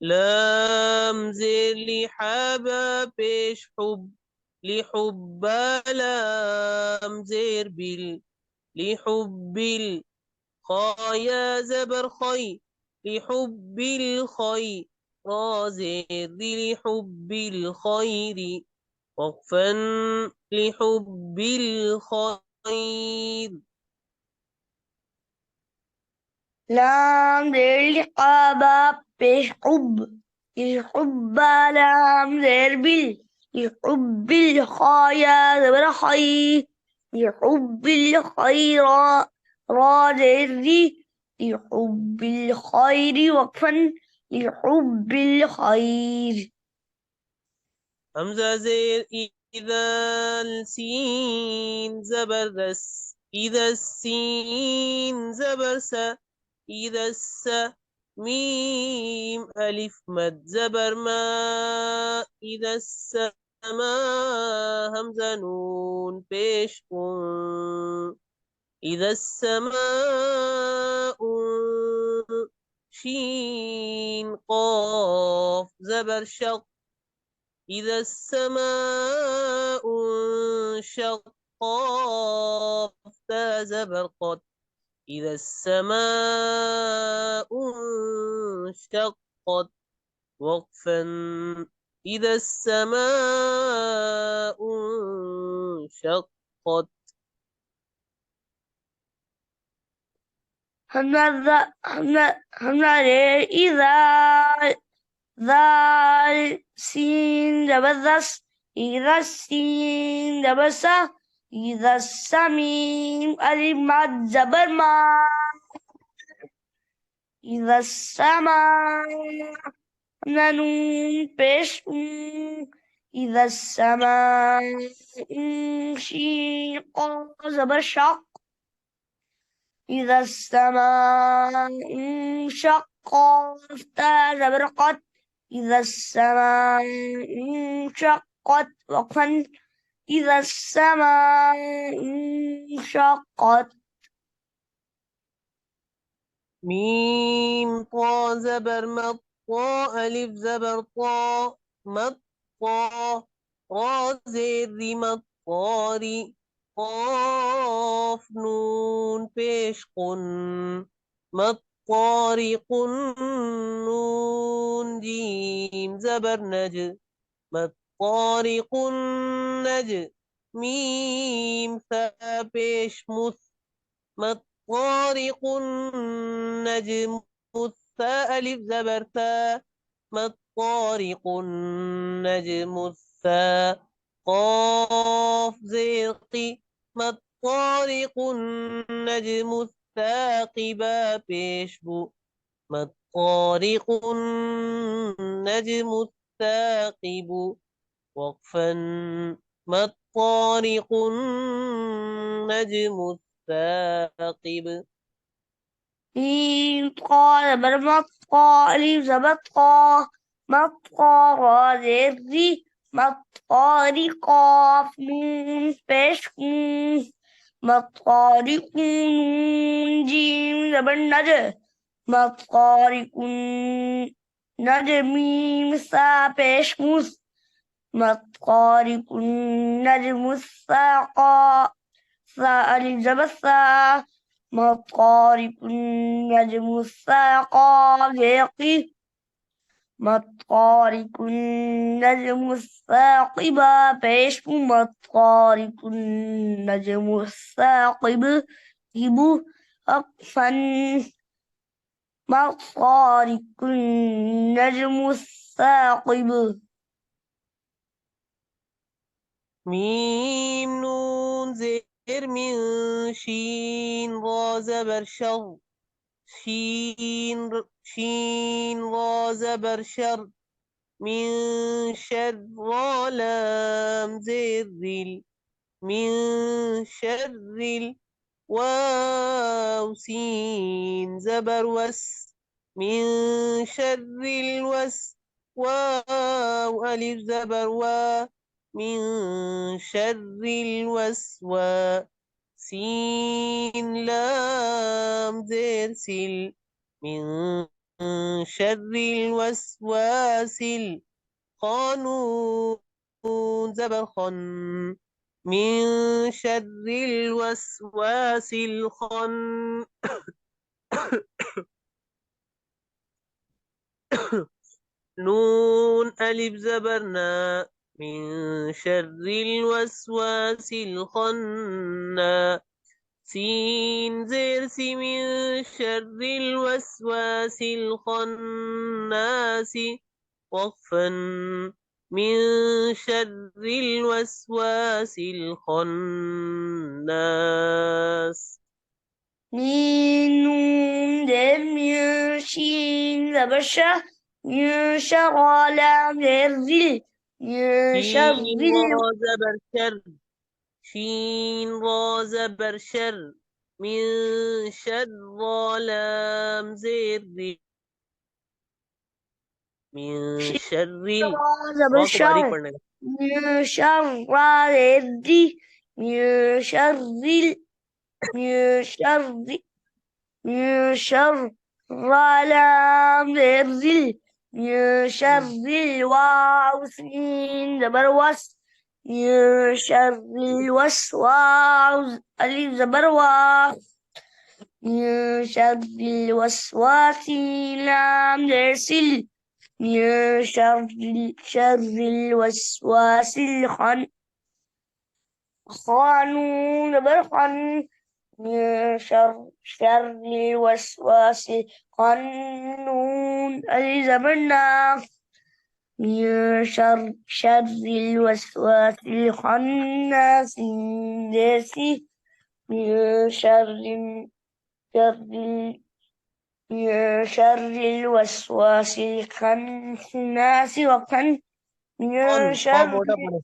لام زير لحابة بيش حب لحبة لام زير لحب خايا زبر خي لحب الخير را زير لحب الخير وقفا لحب الخير. لام زير لقابة بيش حب الحب لام زير لحب الخايا زبر خي لحب الخير را زير لحب الخير وقفا لحب الخير. همزة زير إذا السين زبر إذا السين زبر إذا ميم ألف مد زبر ما إذا همزة نون بيش إذا السماء شين قاف زبر إذا السماء انشقت تا زبر قد إذا السماء انشقت وقفا إذا السماء انشقت. همزة إذا ذال سين دبذس إذا السين دبس إذا السميم ألف مد زبر ما إذا السماء نون بش إذا السماء شيق زبر شق إذا السماء انشقت زبر قد إذا السماء انشقت وقفا إذا السماء انشقت. ميم طا زبر مطا ألف زبر طا مطا را زير مطاري قاف نون بيش مطارق نون جيم زبر مطارق ميم ثا بيش طارق النجم الثاء ألف زبر ثاء ما الطارق النجم الثاء قاف زيرقي ما الطارق النجم الثاقب بيشبو ما الطارق النجم الثاقب وقفا ما الطارق النجم الثاقب. ميم قال زبر مطقى ألف زبر طا مطقى را زر مطارق قاف نون بش مطارق نون جيم زبر نج مطارق نج ميم سا بش مطارق النجم الساقا سا ألف زبر سا مطارق النجم الثاقب مطارق النجم الثاقب فيش مطارق النجم الثاقب يبو أقفا مطارق النجم الثاقب. ميم نون زير من شين را زبر شر شين را زبر شر من شر را لام زر من شر واو سين زبر من شر واو ألف زبر من شر سين لام زر من شر الوسواس الخانون زبر من شر الوسواس نون ألف زبرنا من شر الوسواس سين زير سي من شر الوسواس وقفا من شر الوسواس ميم نون دال من شين زبشة من شر لام ذل من شر شين را زبر شر شين را زبر شر من شر لام زير من شر را को बारीक زبشة पढ़ने का من شر ذل من شر من شر من شر لام ذل من شر الواو سين زبروس من شر الوسواس ألف زبرواس من شر الوسواس لام ذل من شر الوسواس الخانون زبرخان من شر الوسواس الخنون الزمنا من شر الوسواس الخناس الناسي من شر من شر الوسواس الخناس وكن من खा شر मोटा पढ़े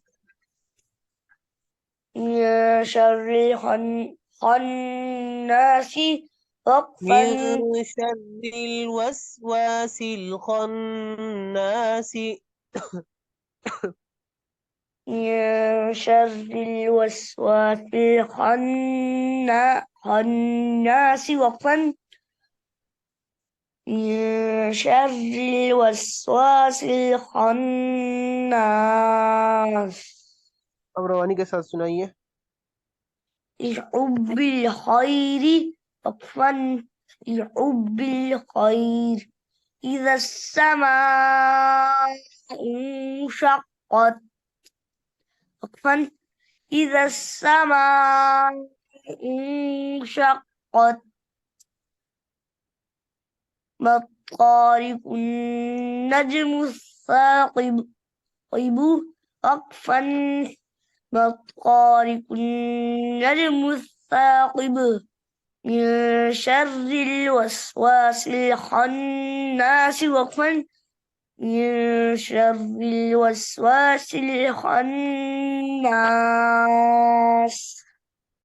من شر الخناس وقفا من شر الوسواس الخناس من شر الوسواس الخناس وقفا من شر الوسواس الخناس अब रवानी के साथ सुनाइए لحب الخير وقفا لحب الخير إذا السماء انشقت وقفا إذا السماء انشقت ما الطارق النجم الثاقب وقفا ما الطارق النجم الثاقب من شر الوسواس الخناس وقفا من شر الوسواس الخناس